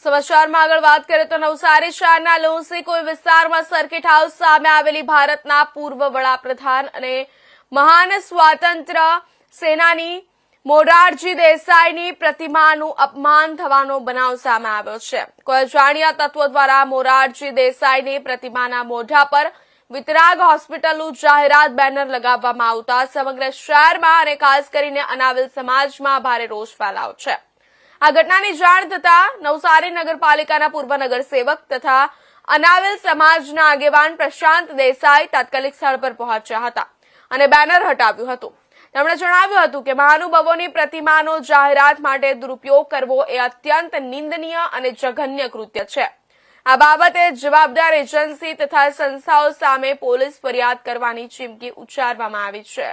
સમાચારમાં આગળ વાત કરીએ તો નવસારી શહેરના લોસીકોઈ વિસ્તારમાં સર્કિટ હાઉસ સામે આવેલી ભારતના પૂર્વ વડાપ્રધાન અને મહાન સ્વાતંત્ર્ય સેનાની મોરારજી દેસાઈની પ્રતિમાનું અપમાન થવાનો બનાવ સામે આવ્યો છે। કોઈ અજાણ્યા તત્વો દ્વારા મોરારજી દેસાઈની પ્રતિમાના મોઢા પર વિતરાગ હોસ્પિટલનું જાહેરાત બેનર લગાવવામાં આવતા સમગ્ર શહેરમાં અને ખાસ કરીને અનાવિલ સમાજમાં ભારે રોષ ફેલાયો છે। આ ઘટનાની જાણ થતા નવસારી નગરપાલિકાના પૂર્વ નગરસેવક તથા અનાવિલ સમાજના આગેવાન પ્રશાંત દેસાઈ તાત્કાલિક સ્થળ પર પહોંચ્યા હતા અને બેનર હટાવ્યું હતું। તેમણે જણાવ્યું હતું કે મહાનુભાવોની પ્રતિમાનો જાહેરાત માટે દુરુપયોગ કરવો એ અત્યંત નિંદનીય અને જઘન્ય કૃત્ય છે। આ બાબતે જવાબદાર એજન્સી તથા સંસ્થાઓ સામે પોલીસ ફરિયાદ કરવાની ચીમકી ઉચ્ચારવામાં આવી છે।